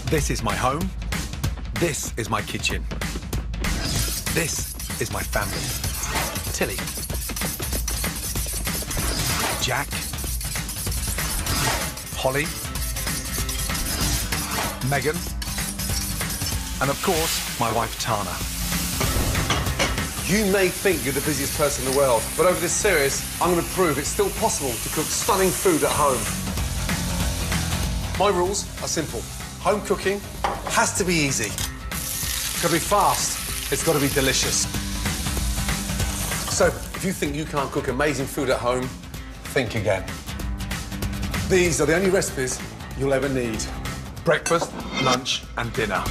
This is my home. This is my kitchen. This is my family. Tilly. Jack. Holly. Megan. And of course, my wife Tana. You may think you're the busiest person in the world, but over this series, I'm going to prove it's still possible to cook stunning food at home. My rules are simple. Home cooking has to be easy. It's got to be fast. It's got to be delicious. So, if you think you can't cook amazing food at home, think again. These are the only recipes you'll ever need. Breakfast, lunch and dinner.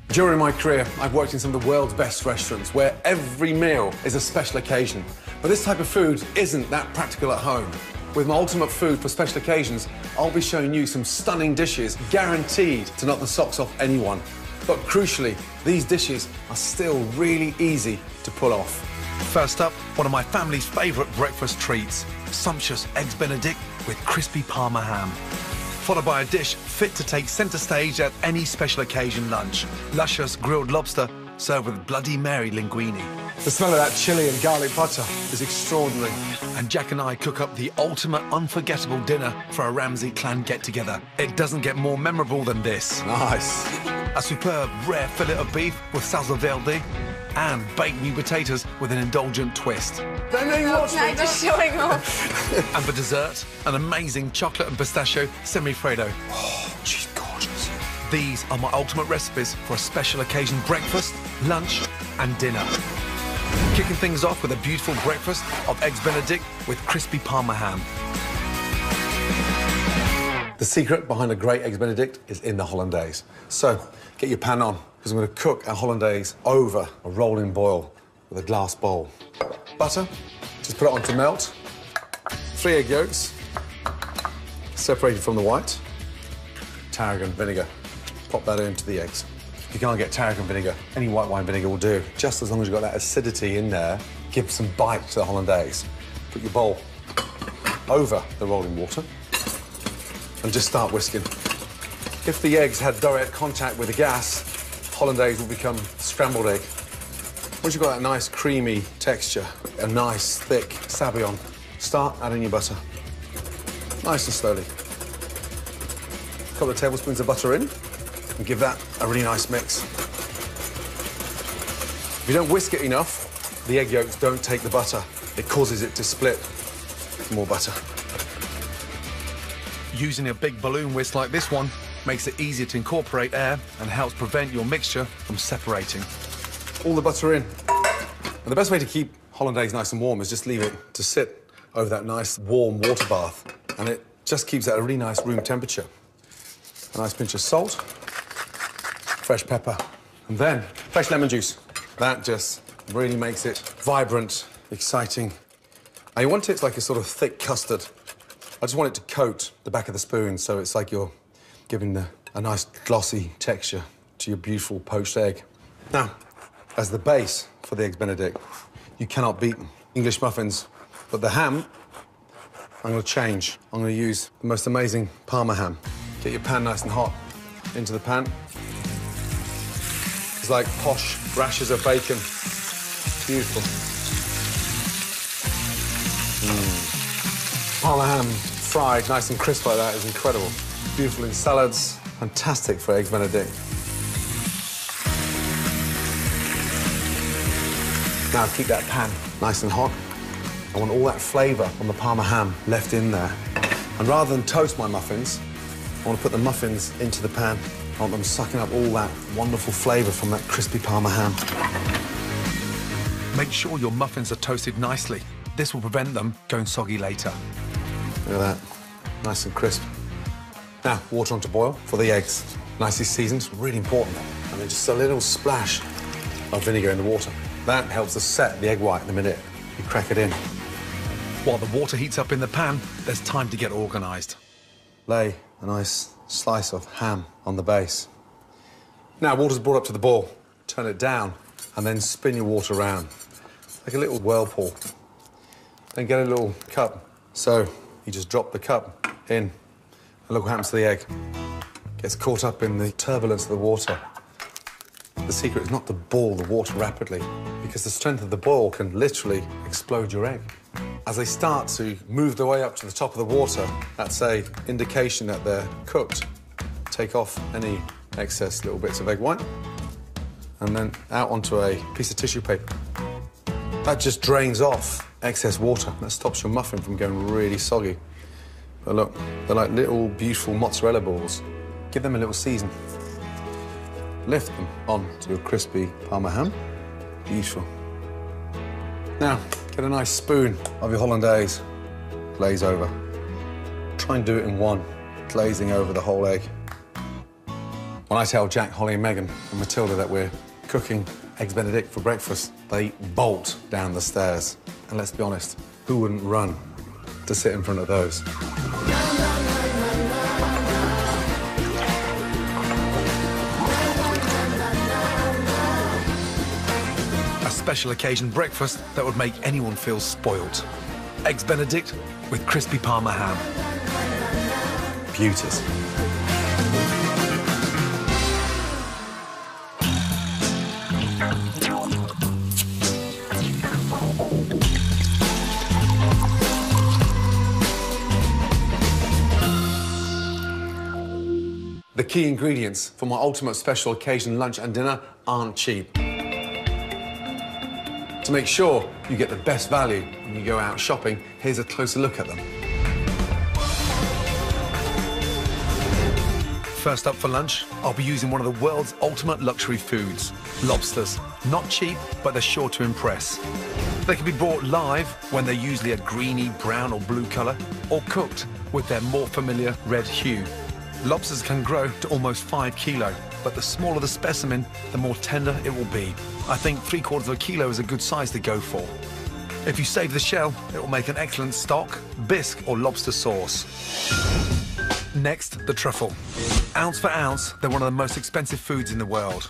During my career, I've worked in some of the world's best restaurants where every meal is a special occasion. But this type of food isn't that practical at home. With my ultimate food for special occasions, I'll be showing you some stunning dishes guaranteed to knock the socks off anyone. But crucially, these dishes are still really easy to pull off. First up, one of my family's favourite breakfast treats, sumptuous Eggs Benedict with crispy Parma ham. Followed by a dish fit to take centre stage at any special occasion lunch. Luscious grilled lobster served with Bloody Mary linguine. The smell of that chilli and garlic butter is extraordinary. And Jack and I cook up the ultimate unforgettable dinner for a Ramsay clan get-together. It doesn't get more memorable than this. Nice. A superb rare fillet of beef with salsa verde and baked new potatoes with an indulgent twist. No, just showing off. And for dessert, an amazing chocolate and pistachio semi-fredo. Oh, she's gorgeous. These are my ultimate recipes for a special occasion breakfast, lunch and dinner. Kicking things off with a beautiful breakfast of Eggs Benedict with crispy Parma ham. The secret behind a great Eggs Benedict is in the hollandaise. So, get your pan on, because I'm going to cook our hollandaise over a rolling boil with a glass bowl. Butter, just put it on to melt. 3 egg yolks, separated from the white. Tarragon vinegar, pop that into the eggs. If you can't get tarragon vinegar, any white wine vinegar will do. Just as long as you've got that acidity in there, give some bite to the hollandaise. Put your bowl over the rolling water and just start whisking. If the eggs had direct contact with the gas, hollandaise will become scrambled egg. Once you've got that nice creamy texture, a nice thick sabayon, start adding your butter. Nice and slowly. A couple of tablespoons of butter in and give that a really nice mix. If you don't whisk it enough, the egg yolks don't take the butter. It causes it to split. More butter. Using a big balloon whisk like this one makes it easier to incorporate air and helps prevent your mixture from separating. All the butter in. And the best way to keep hollandaise nice and warm is just leave it to sit over that nice warm water bath, and it just keeps it at a really nice room temperature. A nice pinch of salt, fresh pepper, and then fresh lemon juice. That just really makes it vibrant, exciting. Now you want it like a sort of thick custard. I just want it to coat the back of the spoon, so it's like you're giving a nice glossy texture to your beautiful poached egg. Now, as the base for the Eggs Benedict, you cannot beat English muffins, but the ham, I'm going to change. I'm going to use the most amazing Parma ham. Get your pan nice and hot into the pan. It's like posh rashers of bacon. Beautiful. Parma ham fried nice and crisp like that is incredible. Beautiful in salads, fantastic for Eggs Benedict. Now keep that pan nice and hot. I want all that flavour from the Parma ham left in there. And rather than toast my muffins, I want to put the muffins into the pan. I want them sucking up all that wonderful flavour from that crispy Parma ham. Make sure your muffins are toasted nicely. This will prevent them going soggy later. Look at that, nice and crisp. Now, water on to boil for the eggs. Nicely seasoned, really important. And then just a little splash of vinegar in the water. That helps to set the egg white the minute you crack it in. While the water heats up in the pan, there's time to get organised. Lay a nice slice of ham on the base. Now, water's brought up to the boil. Turn it down and then spin your water around, like a little whirlpool. Then get a little cup. So you just drop the cup in And look what happens to the egg. Gets caught up in the turbulence of the water. The secret is not to boil the water rapidly, because the strength of the boil can literally explode your egg. As they start to move their way up to the top of the water, that's an indication that they're cooked. Take off any excess little bits of egg white, and then out onto a piece of tissue paper. That just drains off excess water. That stops your muffin from going really soggy. But look, they're like little beautiful mozzarella balls. Give them a little season. Lift them onto your crispy Parma ham. Beautiful. Now, get a nice spoon of your hollandaise, glaze over. Try and do it in one, glazing over the whole egg. When I tell Jack, Holly and Megan and Matilda that we're cooking Eggs Benedict for breakfast, they bolt down the stairs. And let's be honest, who wouldn't run to sit in front of those? A special occasion breakfast that would make anyone feel spoilt. Eggs Benedict with crispy Parma ham. Beauties. The key ingredients for my ultimate special occasion lunch and dinner aren't cheap. To make sure you get the best value when you go out shopping, here's a closer look at them. First up for lunch, I'll be using one of the world's ultimate luxury foods, lobsters. Not cheap, but they're sure to impress. They can be bought live when they're usually a greeny brown or blue colour, or cooked with their more familiar red hue. Lobsters can grow to almost 5 kilo, but the smaller the specimen, the more tender it will be. I think 3/4 kilo is a good size to go for. If you save the shell, it will make an excellent stock, bisque or lobster sauce. Next, the truffle. Ounce for ounce, they're one of the most expensive foods in the world.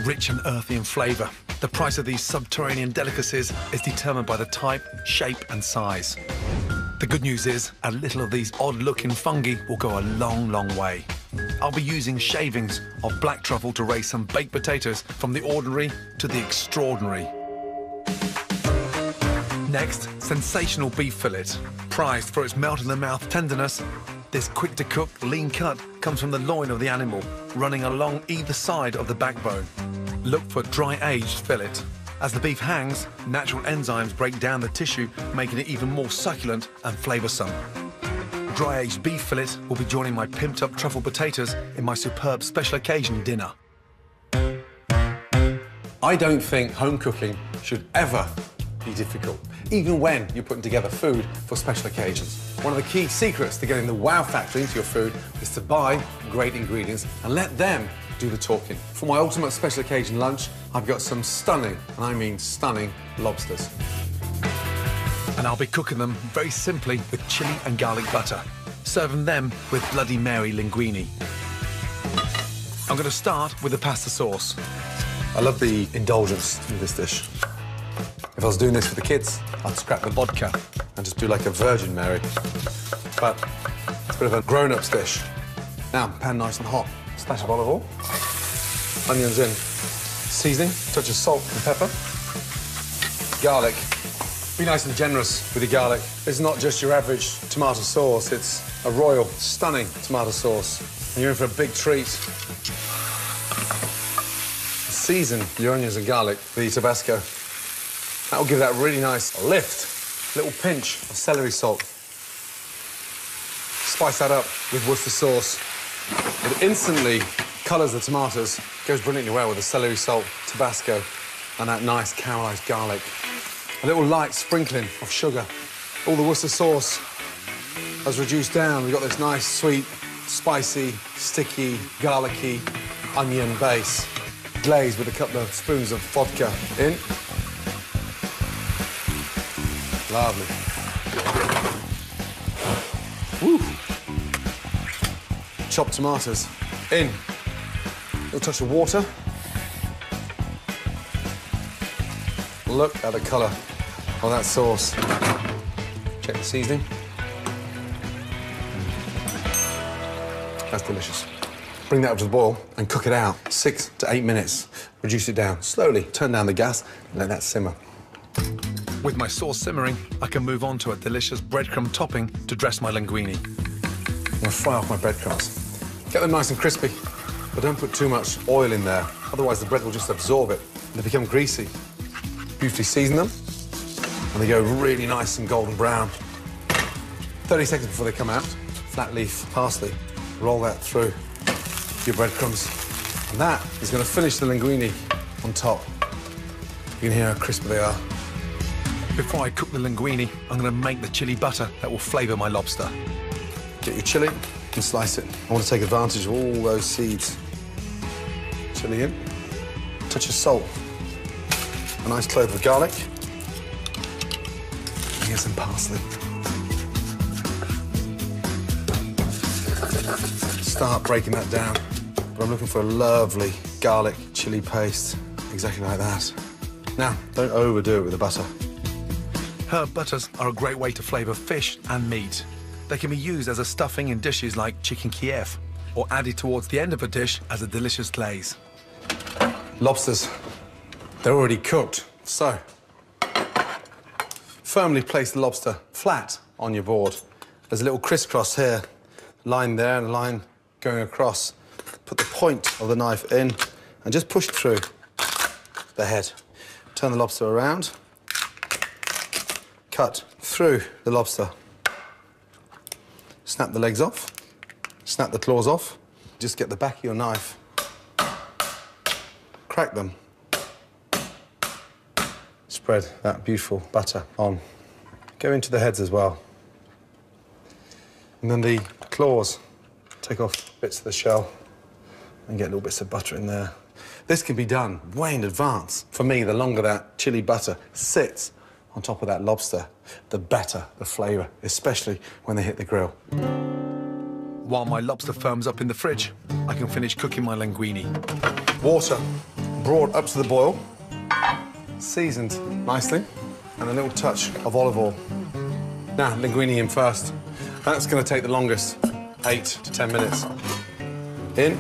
Rich and earthy in flavour, the price of these subterranean delicacies is determined by the type, shape and size. The good news is, a little of these odd-looking fungi will go a long, long way. I'll be using shavings of black truffle to raise some baked potatoes from the ordinary to the extraordinary. Next, sensational beef fillet. Prized for its melt-in-the-mouth tenderness, this quick-to-cook, lean cut comes from the loin of the animal, running along either side of the backbone. Look for dry-aged fillet. As the beef hangs, natural enzymes break down the tissue, making it even more succulent and flavoursome. Dry-aged beef fillet will be joining my pimped-up truffle potatoes in my superb special occasion dinner. I don't think home cooking should ever be difficult, even when you're putting together food for special occasions. One of the key secrets to getting the wow factor into your food is to buy great ingredients and let them do the talking. For my ultimate special occasion lunch, I've got some stunning, and I mean stunning, lobsters. And I'll be cooking them very simply with chilli and garlic butter, serving them with Bloody Mary linguine. I'm going to start with the pasta sauce. I love the indulgence in this dish. If I was doing this for the kids, I'd scrap the vodka and just do like a Virgin Mary. But it's a bit of a grown-up's dish. Now, pan nice and hot. Splash of olive oil. Onions in. Seasoning, touch of salt and pepper. Garlic. Be nice and generous with your garlic. It's not just your average tomato sauce, it's a royal, stunning tomato sauce. And you're in for a big treat. Season your onions and garlic with the Tabasco. That will give that really nice lift. A little pinch of celery salt. Spice that up with Worcester sauce. It instantly colours the tomatoes. Goes brilliantly well with the celery salt, Tabasco, and that nice caramelised garlic. A little light sprinkling of sugar. All the Worcester sauce has reduced down. We've got this nice, sweet, spicy, sticky, garlicky onion base. Glazed with a couple of spoons of vodka in. Lovely. Woo! Chopped tomatoes in. A little touch of water. Look at the colour of that sauce. Check the seasoning. That's delicious. Bring that up to the boil and cook it out 6 to 8 minutes. Reduce it down slowly. Turn down the gas and let that simmer. With my sauce simmering, I can move on to a delicious breadcrumb topping to dress my linguine. I'm gonna fry off my breadcrumbs. Get them nice and crispy, but don't put too much oil in there. Otherwise, the bread will just absorb it and they become greasy. Beautifully season them, and they go really nice and golden brown. 30 seconds before they come out, flat leaf parsley. Roll that through your breadcrumbs. And that is going to finish the linguine on top. You can hear how crispy they are. Before I cook the linguine, I'm going to make the chili butter that will flavour my lobster. Get your chilli and slice it. I want to take advantage of all those seeds. Chilli in, touch of salt, a nice clove of garlic, and here's some parsley. Start breaking that down, but I'm looking for a lovely garlic chilli paste, exactly like that. Now, don't overdo it with the butter. Herb butters are a great way to flavour fish and meat. They can be used as a stuffing in dishes like chicken Kiev, or added towards the end of a dish as a delicious glaze. Lobsters, they're already cooked, so firmly place the lobster flat on your board. There's a little crisscross here, line there and a line going across. Put the point of the knife in and just push through the head. Turn the lobster around, cut through the lobster. Snap the legs off, snap the claws off. Just get the back of your knife, crack them. Spread that beautiful butter on. Go into the heads as well. And then the claws, take off bits of the shell and get little bits of butter in there. This can be done way in advance. For me, the longer that chili butter sits on top of that lobster, the better the flavour, especially when they hit the grill. While my lobster firms up in the fridge, I can finish cooking my linguine. Water brought up to the boil, seasoned nicely, and a little touch of olive oil. Now, linguine in first. That's going to take the longest, 8 to 10 minutes. In,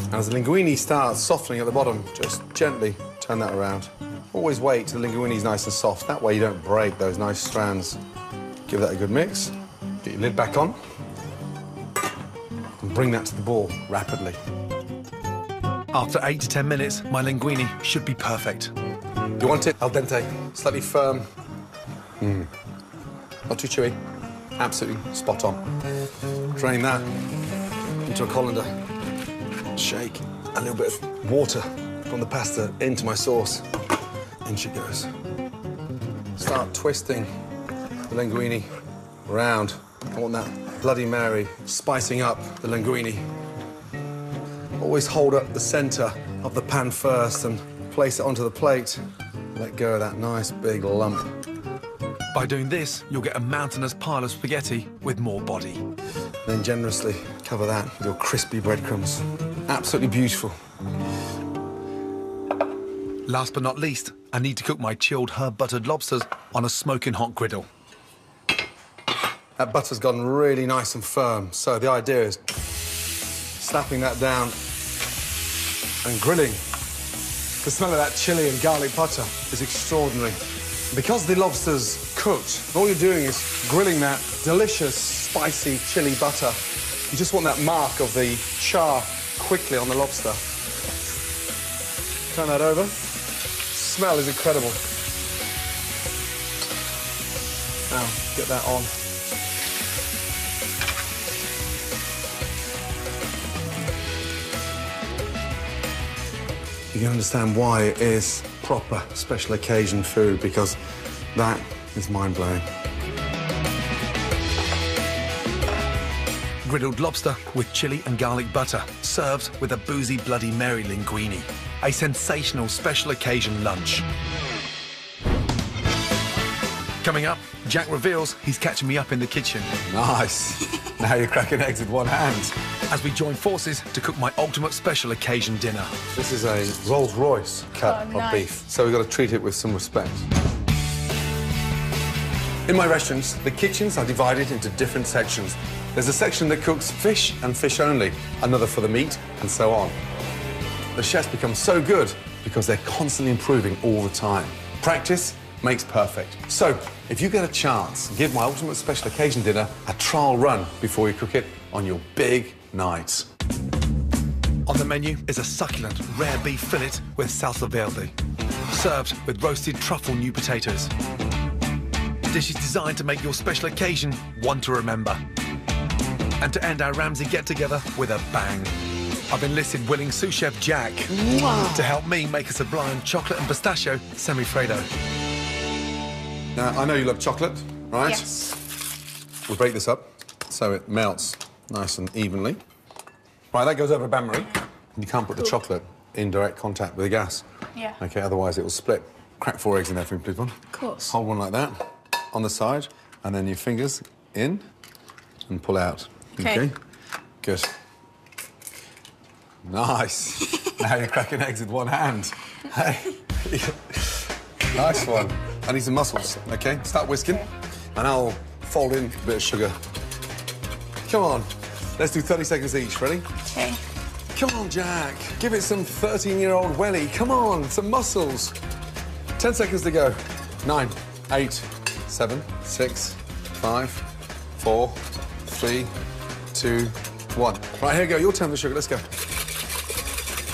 and as the linguine starts softening at the bottom, just gently turn that around. Always wait till the linguine is nice and soft. That way you don't break those nice strands. Give that a good mix. Get your lid back on. And bring that to the boil rapidly. After 8 to 10 minutes, my linguine should be perfect. You want it al dente, slightly firm. Not too chewy. Absolutely spot on. Drain that into a colander. Shake a little bit of water from the pasta into my sauce. In she goes. Start twisting the linguine around. I want that Bloody Mary spicing up the linguine. Always hold up the centre of the pan first and place it onto the plate. Let go of that nice big lump. By doing this, you'll get a mountainous pile of spaghetti with more body. Then generously cover that with your crispy breadcrumbs. Absolutely beautiful. Last but not least, I need to cook my chilled herb-buttered lobsters on a smoking hot griddle. That butter's gotten really nice and firm, so the idea is slapping that down and grilling. The smell of that chili and garlic butter is extraordinary. Because the lobster's cooked, all you're doing is grilling that delicious, spicy chili butter. You just want that mark of the char quickly on the lobster. Turn that over. Smell is incredible. Now, get that on. You can understand why it is proper special occasion food, because that is mind-blowing. Griddled lobster with chili and garlic butter, served with a boozy Bloody Mary linguine. A sensational special occasion lunch. Coming up, Jack reveals he's catching me up in the kitchen. Nice. Now you're cracking eggs with one hand. As we join forces to cook my ultimate special occasion dinner. This is a Rolls-Royce cut of beef, so we've got to treat it with some respect. In my restaurants, the kitchens are divided into different sections. There's a section that cooks fish and fish only, another for the meat, and so on. The chefs become so good because they're constantly improving all the time. Practice makes perfect. So, if you get a chance, give my ultimate special occasion dinner a trial run before you cook it on your big night. On the menu is a succulent rare beef fillet with salsa verde, served with roasted truffle new potatoes. The dish is designed to make your special occasion one to remember. And to end our Ramsay get-together with a bang. I've enlisted willing sous chef Jack to help me make a sublime chocolate and pistachio semi-fredo. Now, I know you love chocolate, right? Yes. We'll break this up so it melts nice and evenly. Right, that goes over bain-marie. You can't put the chocolate in direct contact with the gas. Yeah. OK, otherwise it will split. Crack 4 eggs in there for me, please, one. Of course. Hold one like that on the side, and then your fingers in and pull out. OK. Good. Nice. Now you're cracking eggs with one hand. Hey. Nice one. I need some mussels, OK? Start whisking, and I'll fold in a bit of sugar. Come on. Let's do 30 seconds each. Ready? OK. Come on, Jack. Give it some 13-year-old welly. Come on, some mussels. 10 seconds to go. 9, 8, 7, 6, 5, 4, 3, 2, 1. Right, here we go. Your turn with sugar. Let's go.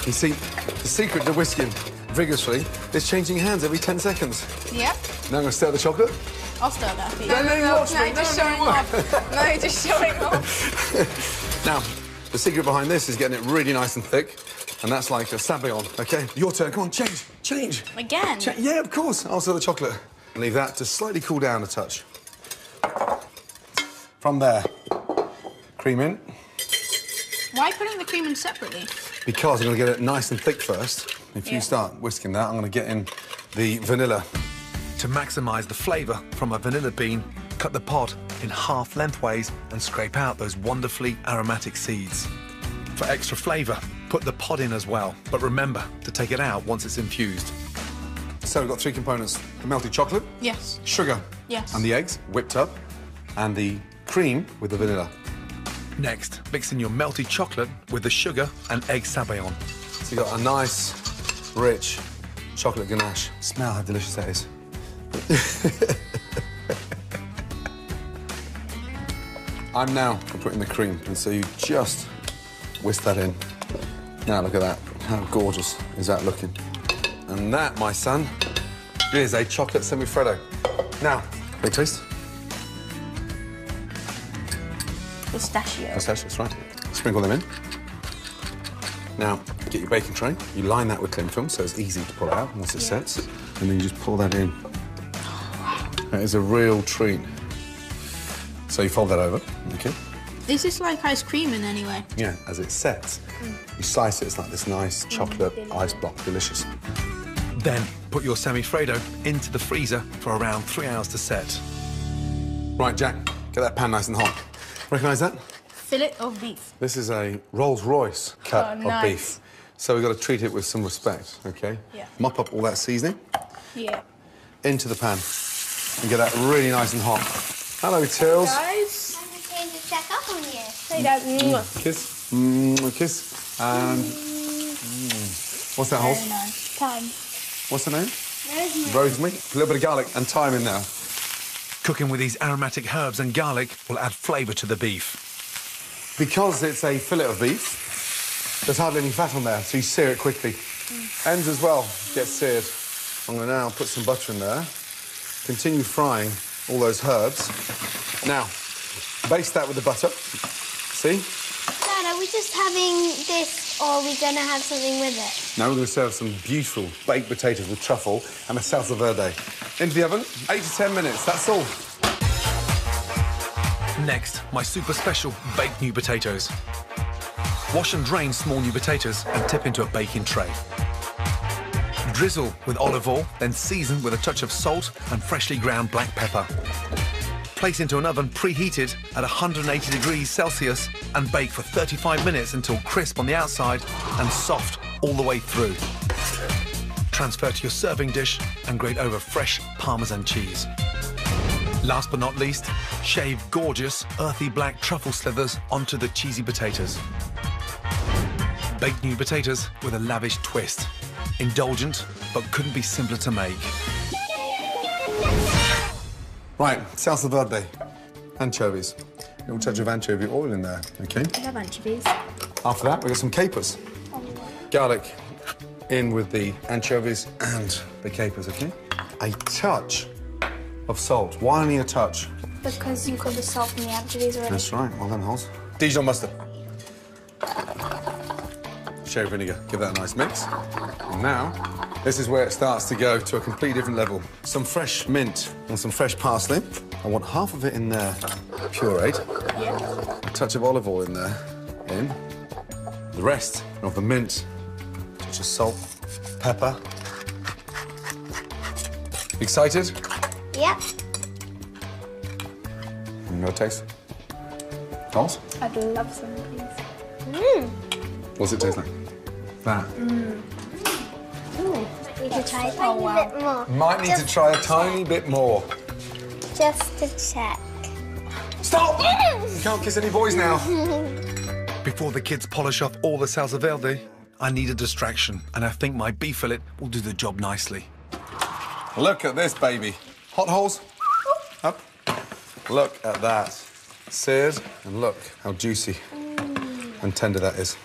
You see, the secret to whisking vigorously is changing hands every 10 seconds. Yep. Now I'm going to stir the chocolate. I'll stir that for you. No, watch me. No, just showing off. No, just showing off. Now, the secret behind this is getting it really nice and thick, and that's like a sabayon, OK? Your turn. Come on, change. Again? Yeah, of course. I'll stir the chocolate. Leave that to slightly cool down a touch. From there, cream in. Why putting the cream in separately? Because I'm going to get it nice and thick first. If you start whisking that, I'm going to get in the vanilla. To maximise the flavour from a vanilla bean, cut the pod in half lengthways and scrape out those wonderfully aromatic seeds. For extra flavour, put the pod in as well, but remember to take it out once it's infused. So we've got 3 components. The melted chocolate. Yes. Sugar. Yes. And the eggs, whipped up. And the cream with the vanilla. Next, mix in your melted chocolate with the sugar and egg sabayon. So you've got a nice, rich chocolate ganache. Smell how delicious that is. I'm now putting the cream, and so you just whisk that in. Now look at that. How gorgeous is that looking? And that, my son, is a chocolate semi-freddo. Now, big taste. Pistachio. Pistachios, right. Sprinkle them in. Now, get your baking tray. You line that with cling film so it's easy to pull out once it sets. And then you just pull that in. That is a real treat. So you fold that over, OK? Is this like ice cream in any way? Yeah, as it sets, you slice it, it's like this nice chocolate ice block, delicious. Then put your semi-fredo into the freezer for around 3 hours to set. Right, Jack, get that pan nice and hot. Recognise that? Fillet of beef. This is a Rolls-Royce cut Oh, nice. of beef. So we've got to treat it with some respect, OK? Yeah. Mop up all that seasoning Yeah. into the pan and get that really nice and hot. Hello, Tills. Guys. I'm going to change the check up on you. Hey, Dad. Kiss. Kiss. And... What's that, Very Holt? nice. Time. What's the name? Rosemary. Rosemary. A little bit of garlic and thyme in there. Cooking with these aromatic herbs and garlic will add flavour to the beef. Because it's a fillet of beef, there's hardly any fat on there, so you sear it quickly. Ends as well get seared. I'm going to now put some butter in there. Continue frying all those herbs. Now, baste that with the butter. See? Dad, are we just having this, or are we going to have something with it? Now we're going to serve some beautiful baked potatoes with truffle and a salsa verde. Into the oven, 8 to 10 minutes, that's all. Next, my super special baked new potatoes. Wash and drain small new potatoes and tip into a baking tray. Drizzle with olive oil, then season with a touch of salt and freshly ground black pepper. Place into an oven preheated at 180 degrees Celsius and bake for 35 minutes until crisp on the outside and soft all the way through. Transfer to your serving dish and grate over fresh Parmesan cheese. Last but not least, shave gorgeous, earthy black truffle slithers onto the cheesy potatoes. Baked new potatoes with a lavish twist. Indulgent, but couldn't be simpler to make. Right, salsa verde. Anchovies. A little touch of anchovy oil in there, okay? I love anchovies. After that, we've got some capers. Garlic in with the anchovies and the capers, okay? A touch of salt. Why only a touch? Because you got the salt from the anchovies already. That's right. Well done, Holes. Dijon mustard. Sherry vinegar. Give that a nice mix. And now, this is where it starts to go to a completely different level. Some fresh mint and some fresh parsley. I want half of it in there pureed. Yeah. A touch of olive oil in there. The rest of the mint. A touch of salt, pepper. Excited? Yep. No taste. Holes? I'd love some, please. What's it taste like? That. You can try a tiny bit more. Might need to try a tiny bit more. Just to check. Stop! You can't kiss any boys now. Before the kids polish off all the salsa verde, I need a distraction, and I think my beef fillet will do the job nicely. Look at this, baby. Hot Holes? Up. Look at that. Seared, and look how juicy and tender that is.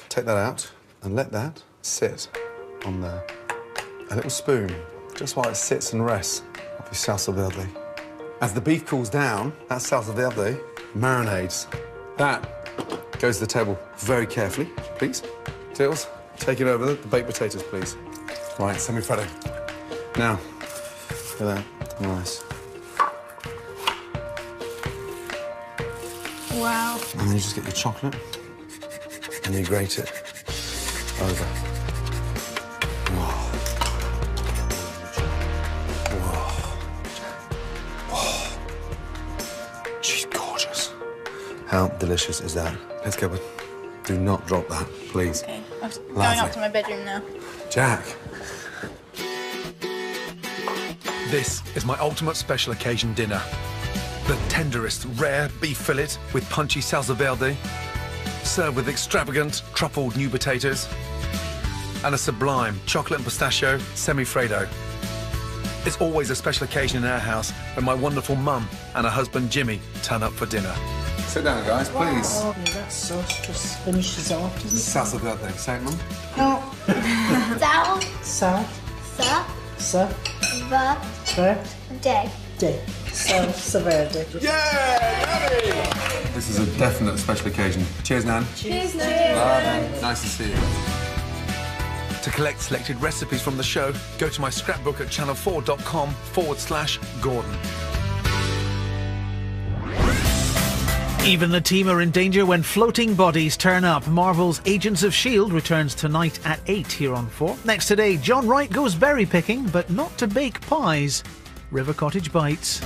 Take that out and let that sit on there. A little spoon, just while it sits and rests of your salsa verde. As the beef cools down, that salsa verde marinades. That goes to the table very carefully, please. Tills, take it over the baked potatoes, please. Right, semi-freddo. Now, look at that, nice. Wow. And then you just get your chocolate and you grate it over. Whoa. Whoa. Whoa. She's gorgeous. How delicious is that? Let's go, do not drop that, please. Okay, I'm going up to my bedroom now. Jack. This is my ultimate special occasion dinner. The tenderest rare beef fillet with punchy salsa verde, served with extravagant truffled new potatoes, and a sublime chocolate and pistachio semi-freddo. It's always a special occasion in our house when my wonderful mum and her husband Jimmy turn up for dinner. Sit down, guys, please. Oh, that sauce just finishes off, doesn't it? Salsa verde, say it, Mum. No. Sal. Sa. Verde. De. Salsa verde. Yeah, yummy! This is a definite special occasion. Cheers, Nan. Cheers, Nan. Nice to see you. To collect selected recipes from the show, go to my scrapbook at channel4.com/Gordon. Even the team are in danger when floating bodies turn up. Marvel's Agents of S.H.I.E.L.D. returns tonight at 8 here on 4. Next today, John Wright goes berry picking, but not to bake pies. River Cottage Bites.